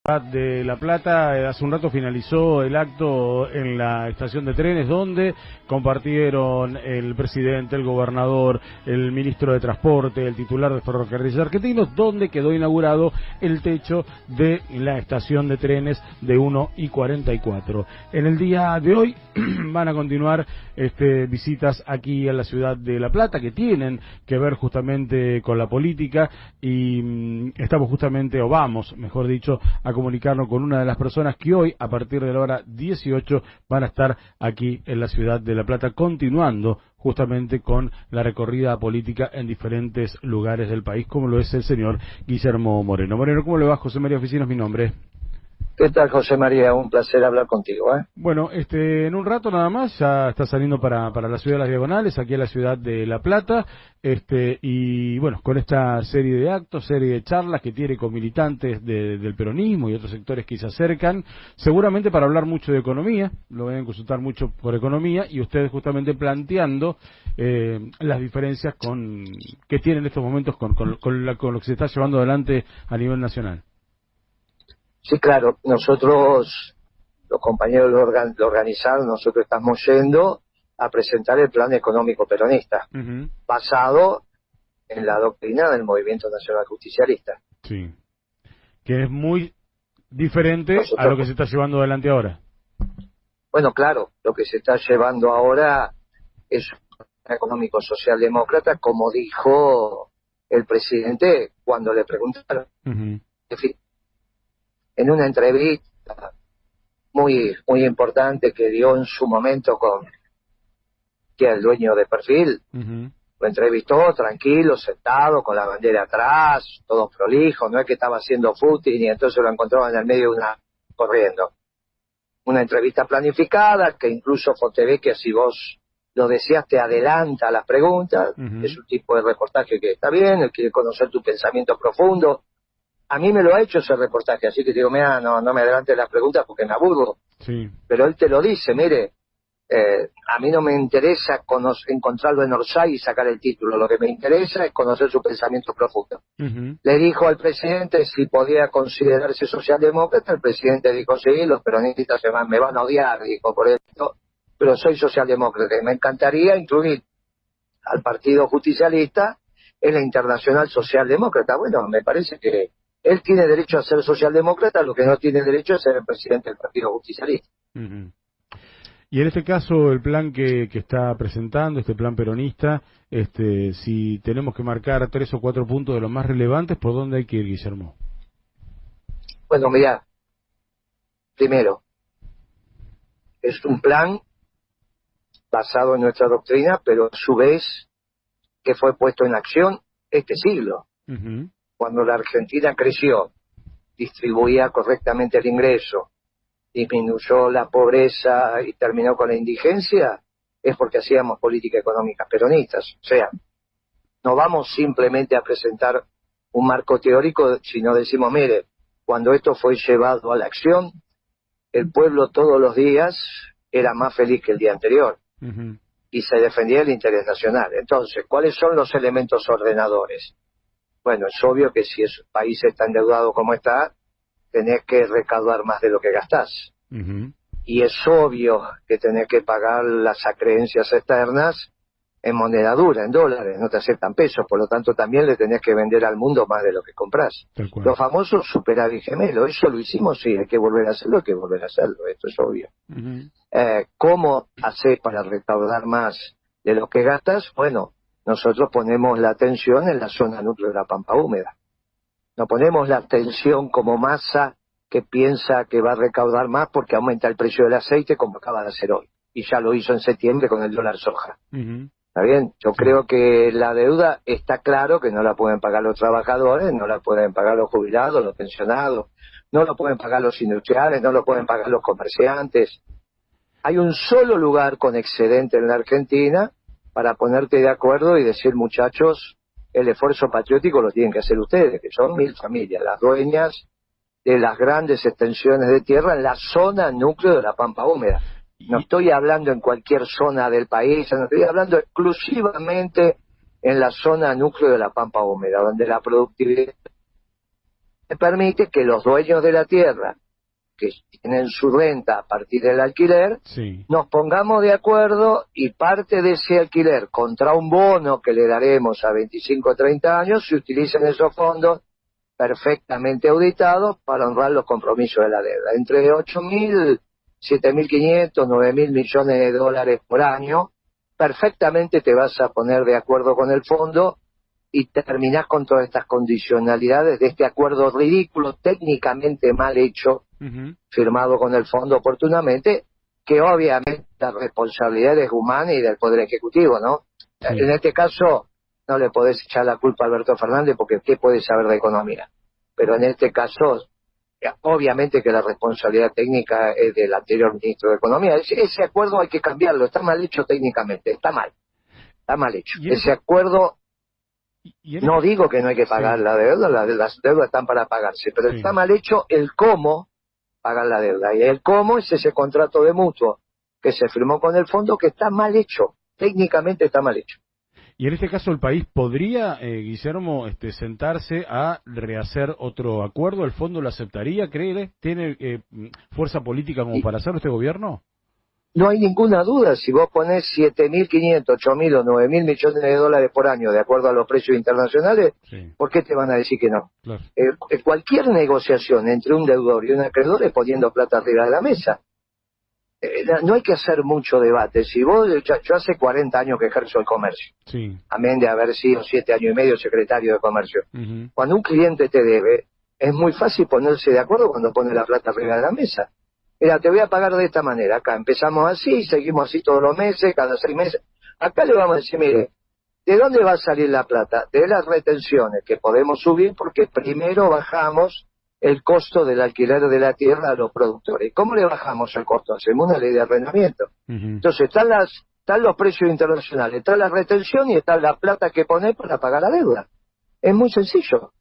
de La Plata. Hace un rato finalizó el acto en la estación de trenes donde compartieron el presidente, el gobernador, el ministro de Transporte, el titular de Ferrocarriles Argentinos, donde quedó inaugurado el techo de la estación de trenes de 1 y 44. En el día de hoy van a continuar visitas aquí a la ciudad de La Plata que tienen que ver justamente con la política y estamos justamente, o vamos, mejor dicho, a comunicarnos con una de las personas que hoy, a partir de la hora 18, van a estar aquí en la ciudad de La Plata, continuando justamente con la recorrida política en diferentes lugares del país, como lo es el señor Guillermo Moreno. Moreno, ¿cómo le va? José María Oficina es mi nombre. ¿Qué tal, José María? Un placer hablar contigo, ¿eh? Bueno, en un rato nada más ya está saliendo para la ciudad de Las Diagonales, aquí a la ciudad de La Plata, y bueno, con esta serie de actos, serie de charlas que tiene con militantes del peronismo y otros sectores que se acercan, seguramente para hablar mucho de economía, lo van a consultar mucho por economía, y ustedes justamente planteando las diferencias que tienen en estos momentos con lo que se está llevando adelante a nivel nacional. Sí, claro, nosotros, los compañeros lo organizaron, nosotros estamos yendo a presentar el plan económico peronista, basado en la doctrina del Movimiento Nacional Justicialista. Sí, que es muy diferente a lo que se está llevando adelante ahora. Bueno, claro, lo que se está llevando ahora es un plan económico socialdemócrata, como dijo el presidente cuando le preguntaron. En fin, en una entrevista muy importante que dio en su momento con que el dueño de Perfil, lo entrevistó tranquilo, sentado, con la bandera atrás, todo prolijo, no es que estaba haciendo footing y entonces lo encontraban en el medio de corriendo. Una entrevista planificada, que incluso Fontevecchia, si vos lo decías, te adelanta las preguntas, es un tipo de reportaje que está bien, él quiere conocer tu pensamiento profundo. A mí me lo ha hecho ese reportaje, así que digo, mira, no me adelantes las preguntas porque me aburro. Sí. Pero él te lo dice, mire, a mí no me interesa encontrarlo en Orsay y sacar el título, lo que me interesa es conocer su pensamiento profundo. Le dijo al presidente si podía considerarse socialdemócrata, el presidente dijo, sí, los peronistas me van a odiar, dijo, por esto, pero soy socialdemócrata y me encantaría incluir al Partido Justicialista en la Internacional Socialdemócrata. Bueno, me parece que él tiene derecho a ser socialdemócrata, lo que no tiene derecho a ser el presidente del Partido Justicialista. Y en este caso, el plan que está presentando, este plan peronista, si tenemos que marcar 3 o 4 puntos de los más relevantes, ¿por dónde hay que ir, Guillermo? Bueno, mira, primero, es un plan basado en nuestra doctrina, pero a su vez que fue puesto en acción este siglo. Cuando la Argentina creció, distribuía correctamente el ingreso, disminuyó la pobreza y terminó con la indigencia, es porque hacíamos políticas económicas peronistas. O sea, no vamos simplemente a presentar un marco teórico, sino decimos, mire, cuando esto fue llevado a la acción, el pueblo todos los días era más feliz que el día anterior. Y se defendía el interés nacional. Entonces, ¿cuáles son los elementos ordenadores? Bueno, es obvio que si el país está endeudado como está, tenés que recaudar más de lo que gastás. Y es obvio que tenés que pagar las acreencias externas en moneda dura, en dólares, no te aceptan pesos, por lo tanto también le tenés que vender al mundo más de lo que comprás. Los famosos superávit gemelos, eso lo hicimos, sí, hay que volver a hacerlo, esto es obvio. ¿Cómo hacer para recaudar más de lo que gastas? Bueno, nosotros ponemos la atención en la zona núcleo de la Pampa Húmeda. No ponemos la atención como masa que piensa que va a recaudar más porque aumenta el precio del aceite como acaba de hacer hoy. Y ya lo hizo en septiembre con el dólar soja. ¿Está bien? Yo creo que la deuda está claro que no la pueden pagar los trabajadores, no la pueden pagar los jubilados, los pensionados, no lo pueden pagar los industriales, no lo pueden pagar los comerciantes. Hay un solo lugar con excedente en la Argentina para ponerte de acuerdo y decir, muchachos, el esfuerzo patriótico lo tienen que hacer ustedes, que son 1000 familias, las dueñas de las grandes extensiones de tierra en la zona núcleo de la Pampa Húmeda. No estoy hablando en cualquier zona del país, no estoy hablando exclusivamente en la zona núcleo de la Pampa Húmeda, donde la productividad permite que los dueños de la tierra, que tienen su renta a partir del alquiler, Sí. nos pongamos de acuerdo y parte de ese alquiler contra un bono que le daremos a 25 o 30 años, se utilicen esos fondos perfectamente auditados para honrar los compromisos de la deuda. Entre 8.000, 7.500, 9.000 millones de dólares por año, perfectamente te vas a poner de acuerdo con el fondo y terminás con todas estas condicionalidades de este acuerdo ridículo, técnicamente mal hecho, firmado con el fondo oportunamente, que obviamente la responsabilidad es humana y del Poder Ejecutivo, ¿no? Sí. En este caso no le podés echar la culpa a Alberto Fernández porque ¿qué puede saber de economía? Pero en este caso, obviamente que la responsabilidad técnica es del anterior ministro de Economía. Ese acuerdo hay que cambiarlo, está mal hecho técnicamente, está mal hecho. Ese acuerdo... No digo que no hay que pagar la deuda, las deudas están para pagarse, pero está mal hecho el cómo pagar la deuda. Y el cómo es ese contrato de mutuo que se firmó con el fondo que está mal hecho, técnicamente está mal hecho. Y en este caso el país podría, Guillermo, sentarse a rehacer otro acuerdo. ¿El fondo lo aceptaría, cree? ¿Tiene fuerza política como para hacerlo este gobierno? No hay ninguna duda, si vos ponés 7.500, 8.000 o 9.000 millones de dólares por año, de acuerdo a los precios internacionales, sí. ¿Por qué te van a decir que no? Claro. Cualquier negociación entre un deudor y un acreedor es poniendo plata arriba de la mesa. No hay que hacer mucho debate. Si vos, yo hace 40 años que ejerzo el comercio, sí. Amén de haber sido 7 años y medio secretario de comercio. Cuando un cliente te debe, es muy fácil ponerse de acuerdo cuando pone la plata arriba de la mesa. Mira, te voy a pagar de esta manera. Acá empezamos así, seguimos así todos los meses, cada 6 meses. Acá le vamos a decir, mire, ¿de dónde va a salir la plata? De las retenciones que podemos subir porque primero bajamos el costo del alquiler de la tierra a los productores. ¿Cómo le bajamos el costo? Hacemos una ley de arrendamiento. Entonces están los precios internacionales, está la retención y está la plata que poner para pagar la deuda. Es muy sencillo.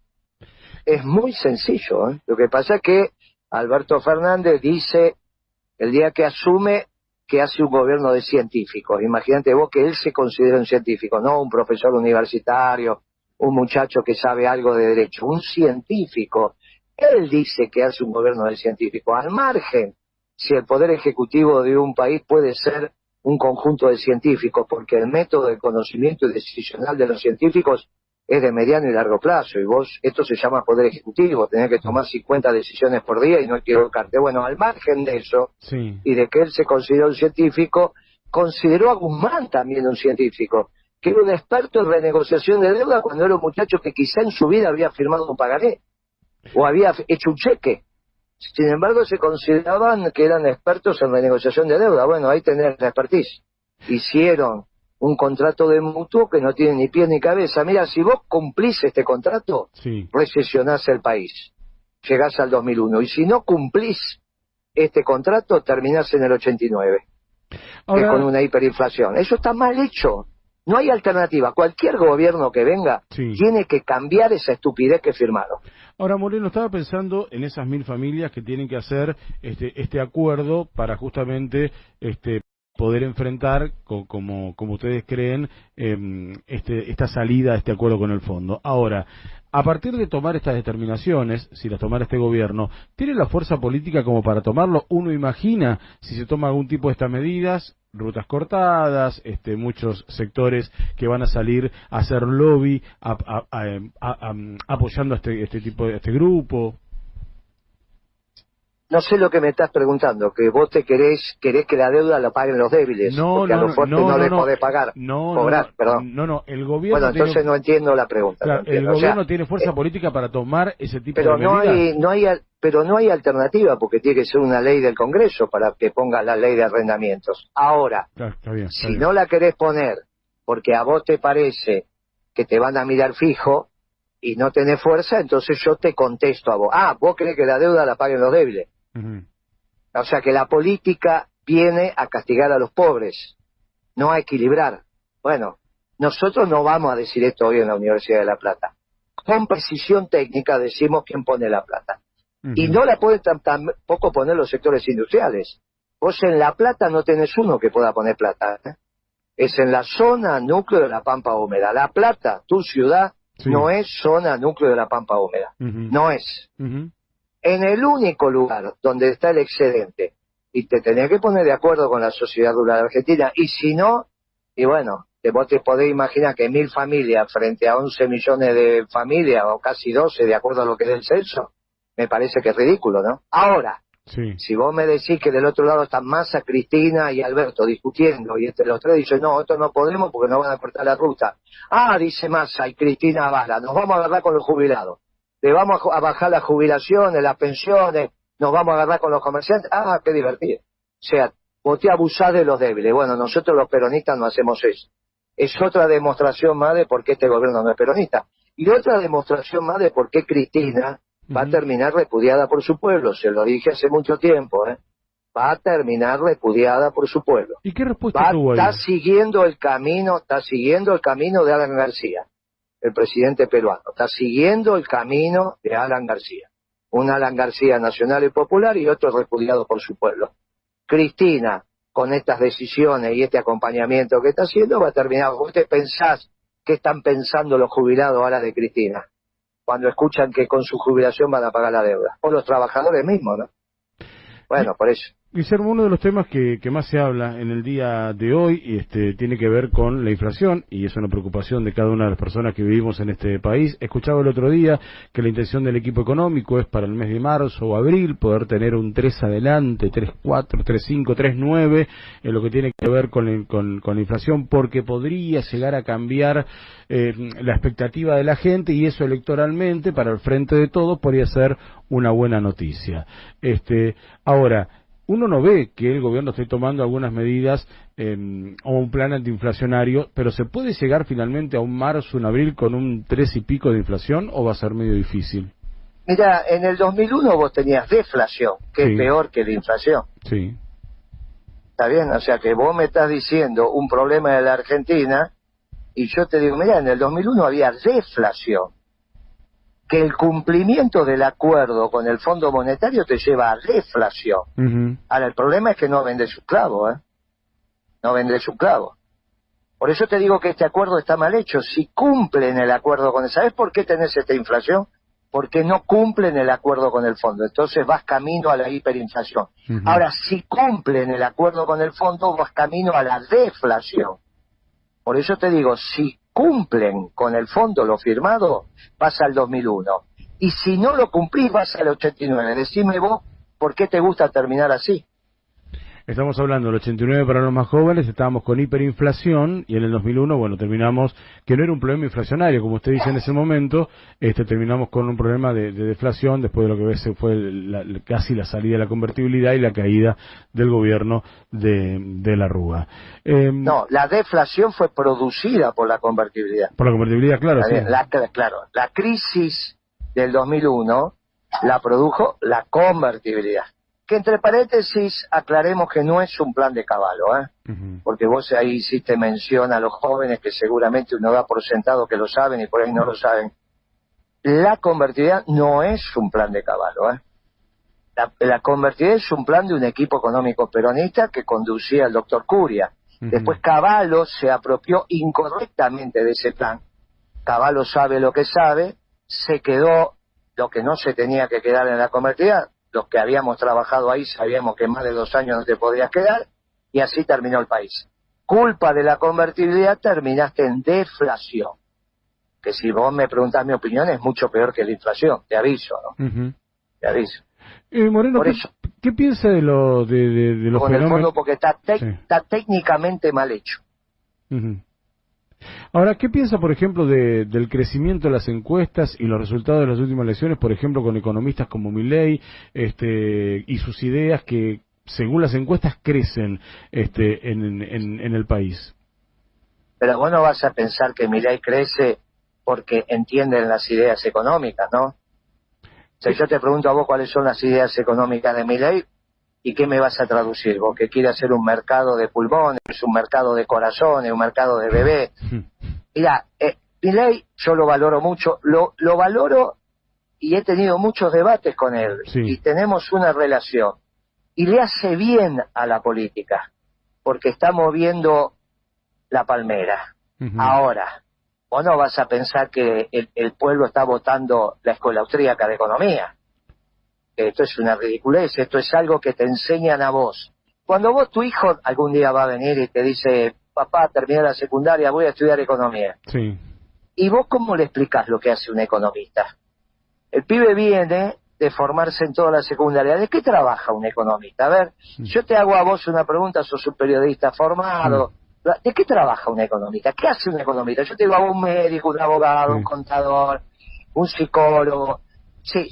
Es muy sencillo, ¿eh? Lo que pasa es que Alberto Fernández dice, el día que asume, que hace un gobierno de científicos. Imagínate vos que él se considera un científico, no un profesor universitario, un muchacho que sabe algo de derecho, un científico. Él dice que hace un gobierno de científicos. Al margen, si el poder ejecutivo de un país puede ser un conjunto de científicos, porque el método de conocimiento y decisional de los científicos es de mediano y largo plazo, y vos, esto se llama poder ejecutivo, tenés que tomar 50 decisiones por día y no equivocarte. Bueno, al margen de eso, sí. Y de que él se consideró un científico, consideró a Guzmán también un científico, que era un experto en renegociación de deuda cuando era un muchacho que quizá en su vida había firmado un pagaré, o había hecho un cheque. Sin embargo, se consideraban que eran expertos en renegociación de deuda. Bueno, ahí tenés la expertise. Hicieron un contrato de mutuo que no tiene ni pie ni cabeza. Mira, si vos cumplís este contrato, sí. Recesionás el país, llegás al 2001, y si no cumplís este contrato, terminás en el 89, ahora, con una hiperinflación. Eso está mal hecho, no hay alternativa. Cualquier gobierno que venga, sí. Tiene que cambiar esa estupidez que firmaron. Ahora, Moreno, estaba pensando en esas 1.000 familias que tienen que hacer este acuerdo para justamente poder enfrentar, como ustedes creen, esta salida a este acuerdo con el fondo. Ahora, a partir de tomar estas determinaciones, si las tomara este gobierno, ¿tiene la fuerza política como para tomarlo? Uno imagina, si se toma algún tipo de estas medidas, rutas cortadas, muchos sectores que van a salir a hacer lobby apoyando a este grupo. No sé lo que me estás preguntando, que vos querés que la deuda la paguen los débiles, porque a los fuertes no les podés pagar. No, el gobierno... Bueno, entonces no entiendo la pregunta. Claro, el gobierno tiene fuerza política para tomar ese tipo de medidas. Pero no hay alternativa, porque tiene que ser una ley del Congreso para que ponga la ley de arrendamientos. Ahora, claro, está bien. No la querés poner porque a vos te parece que te van a mirar fijo y no tenés fuerza, entonces yo te contesto a vos. Vos querés que la deuda la paguen los débiles. O sea que la política viene a castigar a los pobres, no a equilibrar. Bueno, nosotros no vamos a decir esto hoy en la Universidad de La Plata. Con precisión técnica decimos quién pone la plata. Y no la pueden tampoco poner los sectores industriales. Vos en La Plata no tenés uno que pueda poner plata, ¿eh? Es en la zona núcleo de la Pampa Húmeda. La Plata, tu ciudad, Sí. No es zona núcleo de la Pampa Húmeda. No es. En el único lugar donde está el excedente, y te tenés que poner de acuerdo con la sociedad rural argentina, y si no, y bueno, vos te podés imaginar que 1000 familias frente a 11 millones de familias, o casi 12, de acuerdo a lo que es el censo, me parece que es ridículo, ¿no? Ahora, sí. Si vos me decís que del otro lado están Massa, Cristina y Alberto discutiendo, y los tres dicen, no, esto no podemos porque nos van a cortar la ruta. Ah, dice Massa y Cristina Bala, nos vamos a agarrar con los jubilados. Le vamos a bajar las jubilaciones, las pensiones, nos vamos a agarrar con los comerciantes. Ah, qué divertido. O sea, vos te abusás de los débiles. Bueno, nosotros los peronistas no hacemos eso. Es otra demostración más de por qué este gobierno no es peronista. Y otra demostración más de por qué Cristina va a terminar repudiada por su pueblo. Se lo dije hace mucho tiempo, ¿eh? Va a terminar repudiada por su pueblo. ¿Y qué respuesta tuvo ahí? Está siguiendo el camino de Alan García, el presidente peruano. Está siguiendo el camino de Alan García. Un Alan García nacional y popular y otro repudiado por su pueblo. Cristina, con estas decisiones y este acompañamiento que está haciendo, va a terminar. ¿Usted pensás qué están pensando los jubilados ahora de Cristina? Cuando escuchan que con su jubilación van a pagar la deuda. O los trabajadores mismos, ¿no? Bueno, por eso. Guillermo, uno de los temas que más se habla en el día de hoy tiene que ver con la inflación, y es una preocupación de cada una de las personas que vivimos en este país. Escuchaba el otro día que la intención del equipo económico es para el mes de marzo o abril poder tener un 3 adelante, 3.4, 3.5, 3.9, en lo que tiene que ver con la inflación, porque podría llegar a cambiar la expectativa de la gente, y eso electoralmente, para el frente de todos, podría ser una buena noticia. Ahora, uno no ve que el gobierno esté tomando algunas medidas o un plan antiinflacionario, pero ¿se puede llegar finalmente a un marzo, un abril con un 3 y pico de inflación, o va a ser medio difícil? Mira, en el 2001 vos tenías deflación, que es peor que la inflación. Sí. ¿Está bien? O sea que vos me estás diciendo un problema de la Argentina, y yo te digo, mira, en el 2001 había deflación. Que el cumplimiento del acuerdo con el Fondo Monetario te lleva a deflación. Ahora, el problema es que no vende su clavo, ¿eh? No vende su clavo. Por eso te digo que este acuerdo está mal hecho. Si cumplen el acuerdo con el... ¿Sabes por qué tenés esta inflación? Porque no cumplen el acuerdo con el fondo. Entonces vas camino a la hiperinflación. Ahora, si cumplen el acuerdo con el fondo, vas camino a la deflación. Por eso te digo, si cumplen con el fondo lo firmado, vas al 2001. Y si no lo cumplís, vas al 89. Decime vos, ¿por qué te gusta terminar así? Estamos hablando del 89 para los más jóvenes, estábamos con hiperinflación, y en el 2001, bueno, terminamos, que no era un problema inflacionario, como usted dice en ese momento, terminamos con un problema de deflación, después de lo que fue casi la salida de la convertibilidad y la caída del gobierno de la Rúa. No, la deflación fue producida por la convertibilidad. Por la convertibilidad, claro, sí. La crisis del 2001 la produjo la convertibilidad. Que entre paréntesis aclaremos que no es un plan de Caballo, porque vos ahí hiciste mención a los jóvenes que seguramente uno da por sentado que lo saben y por ahí no lo saben. La convertibilidad no es un plan de Caballo, La convertibilidad es un plan de un equipo económico peronista que conducía el doctor Curia. Después Caballo se apropió incorrectamente de ese plan. Caballo sabe lo que sabe, se quedó lo que no se tenía que quedar en la convertibilidad. Los que habíamos trabajado ahí sabíamos que más de 2 años no te podías quedar, y así terminó el país. Culpa de la convertibilidad, terminaste en deflación. Que si vos me preguntás mi opinión, es mucho peor que la inflación, te aviso, ¿no? Te aviso. Moreno, ¿qué piensa de los con fenómenos? El fondo, porque está técnicamente mal hecho. Ahora, ¿qué piensa, por ejemplo, del crecimiento de las encuestas y los resultados de las últimas elecciones, por ejemplo, con economistas como Milei, y sus ideas que, según las encuestas, crecen en el país? Pero vos no vas a pensar que Milei crece porque entienden las ideas económicas, ¿no? Si yo te pregunto a vos cuáles son las ideas económicas de Milei, ¿y qué me vas a traducir? Vos que quiere hacer un mercado de pulmones, un mercado de corazones, un mercado de bebés. Mirá, Milei yo lo valoro mucho, lo valoro, y he tenido muchos debates con él, y tenemos una relación. Y le hace bien a la política, porque está moviendo la palmera. Ahora, vos no vas a pensar que el pueblo está votando la Escuela Austríaca de Economía. Esto es una ridiculez, esto es algo que te enseñan a vos. Cuando vos, tu hijo, algún día va a venir y te dice, papá, terminé la secundaria, voy a estudiar economía. Sí. ¿Y vos cómo le explicás lo que hace un economista? El pibe viene de formarse en toda la secundaria. ¿De qué trabaja un economista? A ver, yo te hago a vos una pregunta, sos un periodista formado. ¿De qué trabaja un economista? ¿Qué hace un economista? Yo te digo a un médico, un abogado, un contador, un psicólogo, sí,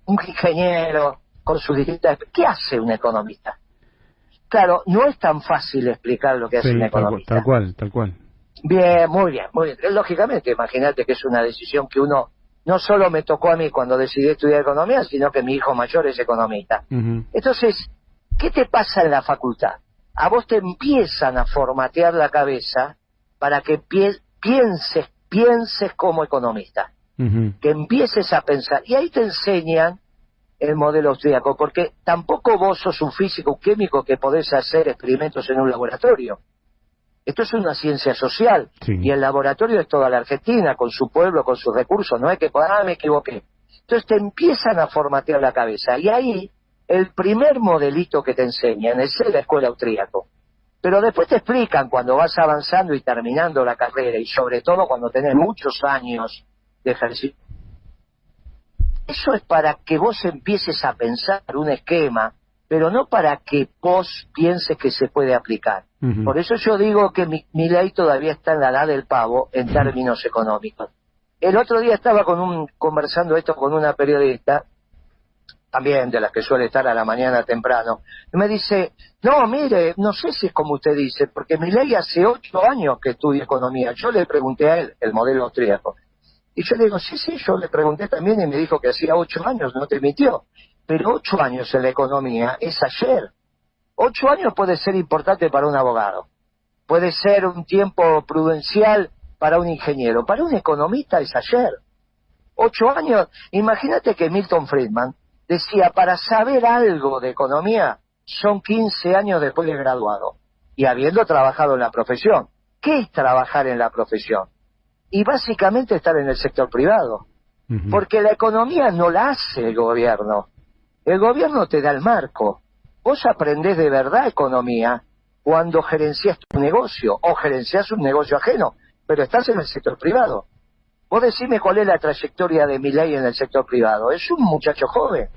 un ingeniero, con sus distintas... ¿Qué hace un economista? Claro, no es tan fácil explicar lo que hace un economista. Tal cual, tal cual. Bien, muy bien, muy bien. Lógicamente, imagínate que es una decisión que uno... No solo me tocó a mí cuando decidí estudiar economía, sino que mi hijo mayor es economista. Entonces, ¿qué te pasa en la facultad? A vos te empiezan a formatear la cabeza para que pienses como economista. Que empieces a pensar. Y ahí te enseñan el modelo austríaco, porque tampoco vos sos un físico, un químico que podés hacer experimentos en un laboratorio. Esto es una ciencia social, y el laboratorio es toda la Argentina, con su pueblo, con sus recursos, no es que, me equivoqué. Entonces te empiezan a formatear la cabeza, y ahí el primer modelito que te enseñan es la escuela austríaco. Pero después te explican cuando vas avanzando y terminando la carrera, y sobre todo cuando tenés muchos años de ejercicio. Eso es para que vos empieces a pensar un esquema, pero no para que vos pienses que se puede aplicar. Por eso yo digo que mi ley todavía está en la edad del pavo en términos económicos. El otro día estaba conversando esto con una periodista, también de las que suele estar a la mañana temprano, y me dice, no, mire, no sé si es como usted dice, porque mi ley hace 8 años que estudia economía. Yo le pregunté a él, el modelo austríaco, y yo le digo, sí, yo le pregunté también y me dijo que hacía 8 años, no te mintió. Pero 8 años en la economía es ayer. 8 años puede ser importante para un abogado. Puede ser un tiempo prudencial para un ingeniero. Para un economista es ayer. 8 años. Imagínate que Milton Friedman decía, para saber algo de economía son 15 años después de graduado. Y habiendo trabajado en la profesión. ¿Qué es trabajar en la profesión? Y básicamente estar en el sector privado. Porque la economía no la hace el gobierno. El gobierno te da el marco. Vos aprendés de verdad economía cuando gerencias tu negocio o gerencias un negocio ajeno, pero estás en el sector privado. Vos decime cuál es la trayectoria de Milei en el sector privado. Es un muchacho joven.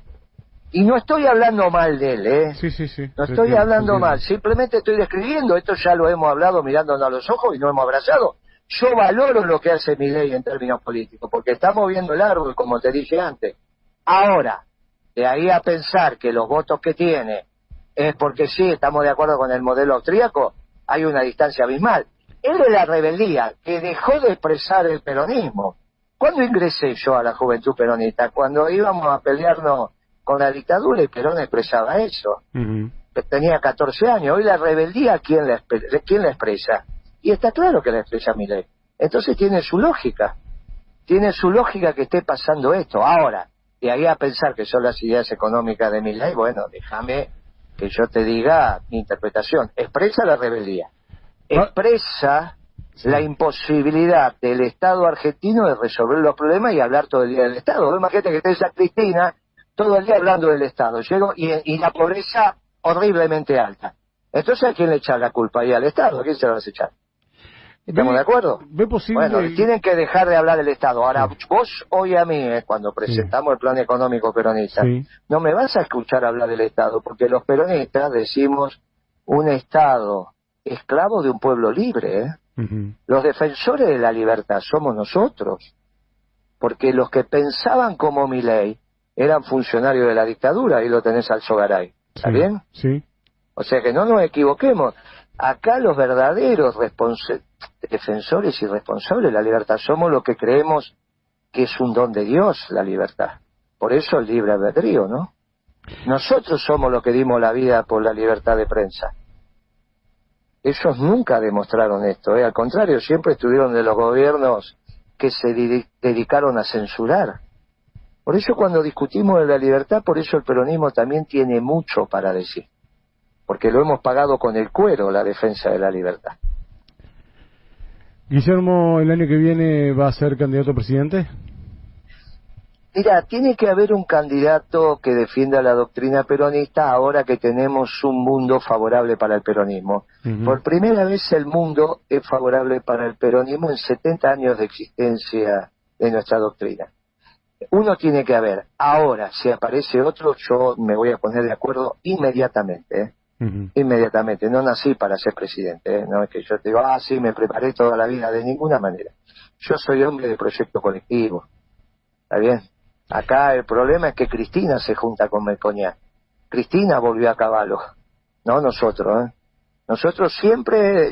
Y no estoy hablando mal de él, ¿eh? Sí. No estoy hablando mal. Simplemente estoy describiendo. Esto ya lo hemos hablado mirándonos a los ojos y nos hemos abrazado. Yo valoro lo que hace Milei en términos políticos, porque estamos viendo el árbol, como te dije antes. Ahora, de ahí a pensar que los votos que tiene es porque sí, estamos de acuerdo con el modelo austríaco, hay una distancia abismal. Es de la rebeldía, que dejó de expresar el peronismo. ¿Cuándo ingresé yo a la juventud peronista? Cuando íbamos a pelearnos con la dictadura y Perón expresaba eso. Tenía 14 años. Hoy la rebeldía, ¿quién la expresa? Y está claro que la expresa Milei. Entonces tiene su lógica. Tiene su lógica que esté pasando esto. Ahora, de ahí a pensar que son las ideas económicas de Milei, bueno, déjame que yo te diga mi interpretación. Expresa la rebeldía. Expresa la imposibilidad del Estado argentino de resolver los problemas y hablar todo el día del Estado. Imagínate que estés a Cristina todo el día hablando del Estado. Y la pobreza horriblemente alta. Entonces, ¿a quién le echar la culpa? ¿Y al Estado? ¿A quién se la vas a echar? ¿Estamos de acuerdo? ¿Ve posible? Bueno, tienen que dejar de hablar del Estado. Ahora, vos hoy a mí, cuando presentamos el plan económico peronista, no me vas a escuchar hablar del Estado, porque los peronistas decimos un Estado esclavo de un pueblo libre. Los defensores de la libertad somos nosotros, porque los que pensaban como Milei eran funcionarios de la dictadura, y lo tenés al Sogaray. ¿Está bien? Sí. O sea que no nos equivoquemos. Acá los verdaderos defensores y responsables de la libertad somos los que creemos que es un don de Dios la libertad. Por eso el libre albedrío, ¿no? Nosotros somos los que dimos la vida por la libertad de prensa. Ellos nunca demostraron esto, al contrario, siempre estuvieron de los gobiernos que se dedicaron a censurar. Por eso cuando discutimos de la libertad, por eso el peronismo también tiene mucho para decir. Porque lo hemos pagado con el cuero, la defensa de la libertad. Guillermo, ¿el año que viene va a ser candidato a presidente? Mira, tiene que haber un candidato que defienda la doctrina peronista ahora que tenemos un mundo favorable para el peronismo. Por primera vez el mundo es favorable para el peronismo en 70 años de existencia de nuestra doctrina. Uno tiene que haber. Ahora, si aparece otro, yo me voy a poner de acuerdo inmediatamente. Inmediatamente. No nací para ser presidente. No es que yo te digo, sí, me preparé toda la vida. De ninguna manera. Yo soy hombre de proyecto colectivo. ¿Está bien? Acá el problema es que Cristina se junta con Melconian. Cristina volvió a Caballo, no nosotros. Nosotros siempre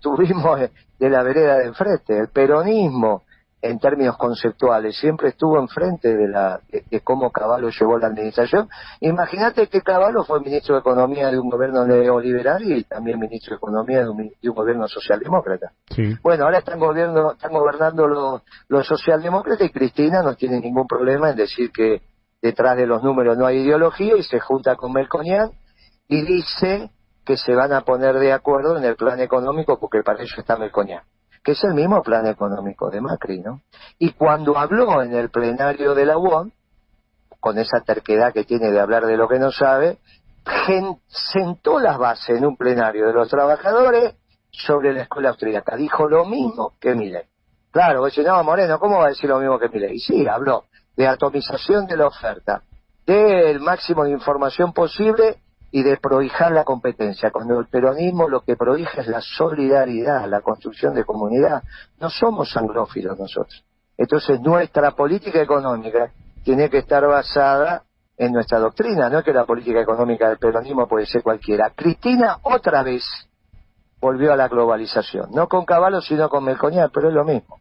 tuvimos de la vereda de enfrente. El peronismo, en términos conceptuales, siempre estuvo enfrente de cómo Caballo llevó la administración. Imagínate que Caballo fue ministro de Economía de un gobierno neoliberal y también ministro de Economía de un gobierno socialdemócrata. Sí. Bueno, ahora están gobernando los socialdemócratas y Cristina no tiene ningún problema en decir que detrás de los números no hay ideología y se junta con Melconian y dice que se van a poner de acuerdo en el plan económico porque para eso está Melconian, que es el mismo plan económico de Macri, ¿no? Y cuando habló en el plenario de la UON, con esa terquedad que tiene de hablar de lo que no sabe, sentó las bases en un plenario de los trabajadores sobre la escuela austríaca. Dijo lo mismo que Milei. Claro, vos decís, no, Moreno, ¿cómo va a decir lo mismo que Milei? Y sí, habló de atomización de la oferta, del máximo de información posible y de prohijar la competencia. Cuando el peronismo lo que prohija es la solidaridad, la construcción de comunidad. No somos anglófilos nosotros. Entonces nuestra política económica tiene que estar basada en nuestra doctrina, no es que la política económica del peronismo puede ser cualquiera. Cristina otra vez volvió a la globalización, no con Caballo sino con Melconian, pero es lo mismo.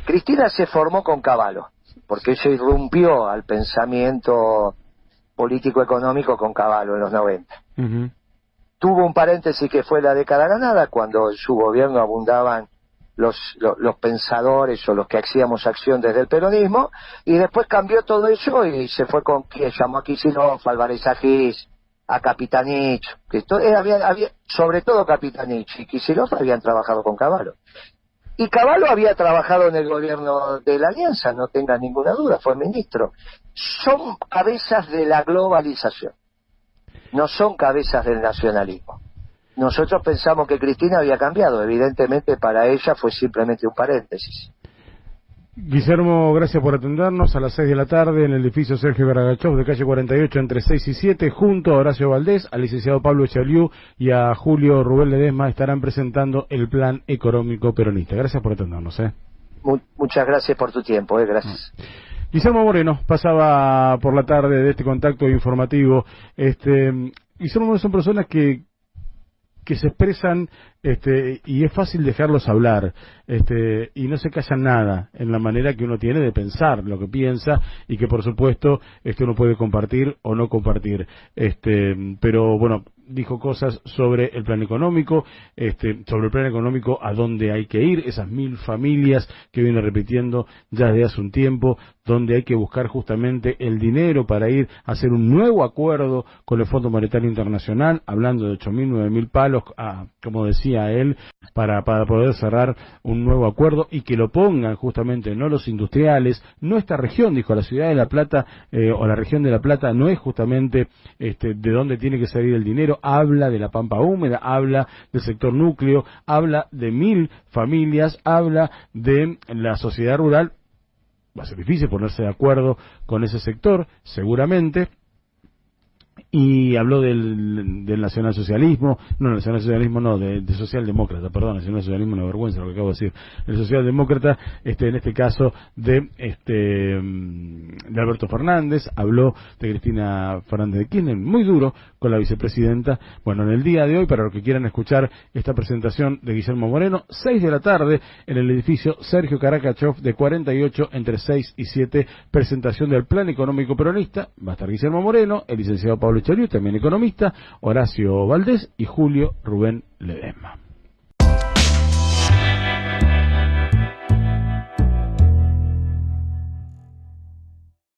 Cristina se formó con Caballo, porque ella irrumpió al pensamiento político-económico con Caballo en los 90. Tuvo un paréntesis que fue la década ganada, cuando en su gobierno abundaban los pensadores o los que hacíamos acción desde el peronismo, y después cambió todo eso y se fue con quien llamó a Kicillof, Álvarez Agis, a Capitanich, que había sobre todo Capitanich y Kicillof habían trabajado con Caballo. Y Caballo había trabajado en el gobierno de la Alianza, no tenga ninguna duda, fue ministro. Son cabezas de la globalización, no son cabezas del nacionalismo. Nosotros pensamos que Cristina había cambiado, evidentemente para ella fue simplemente un paréntesis. Guillermo, gracias por atendernos a las 6 de la tarde en el edificio Sergio Garagachov de calle 48 entre 6 y 7, junto a Horacio Valdés, al licenciado Pablo Echaliú y a Julio Rubén Ledesma estarán presentando el plan económico peronista. Gracias por atendernos. Muchas gracias por tu tiempo, gracias. Guillermo Moreno pasaba por la tarde de este contacto informativo. Guillermo Moreno son personas que se expresan y es fácil dejarlos hablar y no se callan nada en la manera que uno tiene de pensar lo que piensa y que por supuesto uno puede compartir o no compartir, pero bueno, dijo cosas sobre el plan económico, a dónde hay que ir, esas 1000 familias que viene repitiendo ya desde hace un tiempo, donde hay que buscar justamente el dinero para ir a hacer un nuevo acuerdo con el Fondo Monetario Internacional, hablando de 8.000, 9.000 palos, como decía él, para poder cerrar un nuevo acuerdo y que lo pongan justamente no los industriales, no esta región, dijo, la ciudad de La Plata o la región de La Plata no es justamente de dónde tiene que salir el dinero, habla de la pampa húmeda, habla del sector núcleo, habla de 1000 familias, habla de la sociedad rural. Va a ser difícil ponerse de acuerdo con ese sector, seguramente. Y habló del nacionalsocialismo, de socialdemócrata, perdón, nacionalsocialismo, una vergüenza lo que acabo de decir, el socialdemócrata, en este caso de Alberto Fernández, habló de Cristina Fernández de Kirchner, muy duro con la vicepresidenta. Bueno, en el día de hoy, para los que quieran escuchar esta presentación de Guillermo Moreno, 6 de la tarde, en el edificio Sergio Garagachov de 48 entre 6 y 7, presentación del plan económico peronista. Va a estar Guillermo Moreno, el licenciado Pablo Echaliú, también economista, Horacio Valdés y Julio Rubén Ledesma.